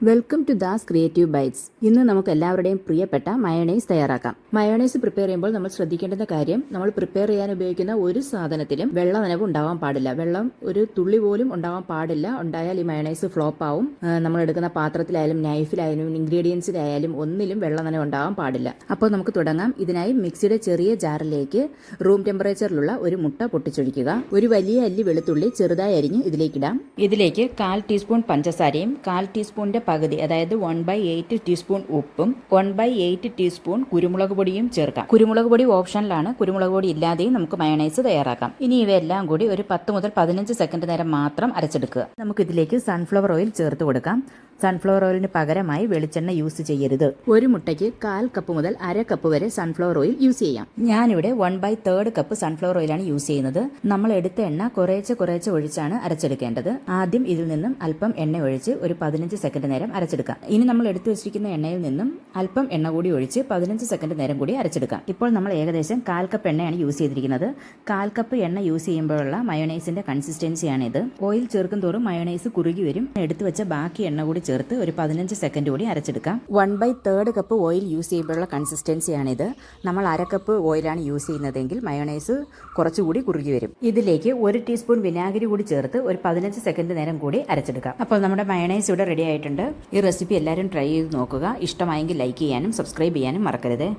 Welcome to Das creative bites. ഇന്ന് നമുക്ക് എല്ലാവരുടെയും പ്രിയപ്പെട്ട മയോണൈസ് തയ്യാറാക്കാം. മയോണൈസ് പ്രിപ്പയർ ചെയ്യുമ്പോൾ നമ്മൾ ശ്രദ്ധിക്കേണ്ട കാര്യം, നമ്മൾ പ്രിപ്പയർ ചെയ്യാൻ ഉപയോഗിക്കുന്ന ഒരു സാധനത്തിലും വെള്ള നനവ് ഉണ്ടാവാൻ പാടില്ല. വെള്ളം ഒരു തുള്ളി പോലും ഉണ്ടാവാൻ പാടില്ല. ഉണ്ടായാൽ ഈ മയോണൈസ് ഫ്ലോപ്പ് ആവും. നമ്മൾ എടുക്കുന്ന പാത്രത്തിലായാലും നൈഫിലായാലും ഇൻഗ്രീഡിയൻസിലായാലും ഒന്നിലും വെള്ള നനവ് ഉണ്ടാവാൻ പാടില്ല. അപ്പോൾ നമുക്ക് തുടങ്ങാം. ഇതിനായി മിക്സിയുടെ ചെറിയ ജാറിലേക്ക് റൂം ടെമ്പറേച്ചറിലുള്ള ഒരു മുട്ട പൊട്ടിച്ചൊഴിക്കുക. ഒരു വലിയ അല്ലി വെളുത്തുള്ളി ചെറുതായി അരിഞ്ഞ് ഇതിലേക്കിടാം. ഇതിലേക്ക് 1/4 ടീസ്പൂൺ പഞ്ചസാരയും 1/4 ടീസ്പൂണിന്റെ പകുതി, അതായത് 1/8 ടീസ്പൂൺ ഉപ്പും 1/8 ടീസ്പൂൺ കുരുമുളക് പൊടിയും ചേർക്കാം. കുരുമുളക് പൊടി ഓപ്ഷനിലാണ്. കുരുമുളക് പൊടി ഇല്ലാതെയും നമുക്ക് മയോണൈസ് തയ്യാറാക്കാം. ഇനി ഇവയെല്ലാം കൂടി ഒരു 10 മുതൽ 15 സെക്കൻഡ് നേരം മാത്രം അരച്ചെടുക്കുക. നമുക്കിതിലേക്ക് സൺഫ്ലവർ ഓയിൽ ചേർത്ത് കൊടുക്കാം. സൺഫ്ലവർ ഓയിലിന് പകരമായി വെളിച്ചെണ്ണ യൂസ് ചെയ്യരുത്. ഒരു മുട്ടയ്ക്ക് 1/4 കപ്പ് മുതൽ 1/2 കപ്പ് വരെ സൺഫ്ലവർ ഓയിൽ യൂസ് ചെയ്യാം. ഞാനിവിടെ 1/3 കപ്പ് സൺഫ്ലവർ ഓയിലാണ് യൂസ് ചെയ്യുന്നത്. നമ്മൾ എടുത്ത എണ്ണ കുറേശ്ശെ ഒഴിച്ചാണ് അരച്ചെടുക്കേണ്ടത്. ആദ്യം ഇതിൽ നിന്നും അല്പം എണ്ണ ഒഴിച്ച് ഒരു 15 സെക്കൻഡ് നേരം അരച്ചെടുക്കാം. ഇനി നമ്മൾ എടുത്തു വെച്ചിരിക്കുന്ന എണ്ണയിൽ നിന്നും അല്പം എണ്ണ കൂടി ഒഴിച്ച് 15 സെക്കൻഡ് നേരം കൂടി അരച്ചെടുക്കാം. ഇപ്പോൾ നമ്മൾ ഏകദേശം 1/4 കപ്പ് എണ്ണയാണ് യൂസ് ചെയ്തിരിക്കുന്നത്. 1/4 കപ്പ് എണ്ണ യൂസ് ചെയ്യുമ്പോഴുള്ള മയോണൈസിന്റെ കൺസിസ്റ്റൻസിയാണിത്. ഓയിൽ ചേർക്കും തോറും മയോണൈസ് കുറുകി വരും. എടുത്തു വെച്ച ബാക്കി എണ്ണ കൂടി ചേർത്ത് ഒരു 15 സെക്കൻഡ് കൂടി അരച്ചെടുക്കാം. 1/3 കപ്പ് ഓയിൽ യൂസ് ചെയ്യുമ്പോഴുള്ള കൺസിസ്റ്റൻസിയാണിത്. നമ്മൾ 1/2 കപ്പ് ഓയിലാണ് യൂസ് ചെയ്യുന്നതെങ്കിൽ മയോണൈസ് കുറച്ചുകൂടി കുറുകി വരും. ഇതിലേക്ക് 1 ടീസ്പൂൺ വിനാഗിരി കൂടി ചേർത്ത് ഒരു 15 സെക്കൻഡ് നേരം കൂടി അരച്ചെടുക്കാം. അപ്പോൾ നമ്മുടെ മയോണൈസ് ഇവിടെ റെഡി ആയിട്ടുണ്ട്. ഈ റെസിപ്പി എല്ലാവരും ട്രൈ ചെയ്ത് നോക്കുക. ഇഷ്ടമായെങ്കിൽ ലൈക്ക് ചെയ്യാനും സബ്സ്ക്രൈബ് ചെയ്യാനും മറക്കരുത്.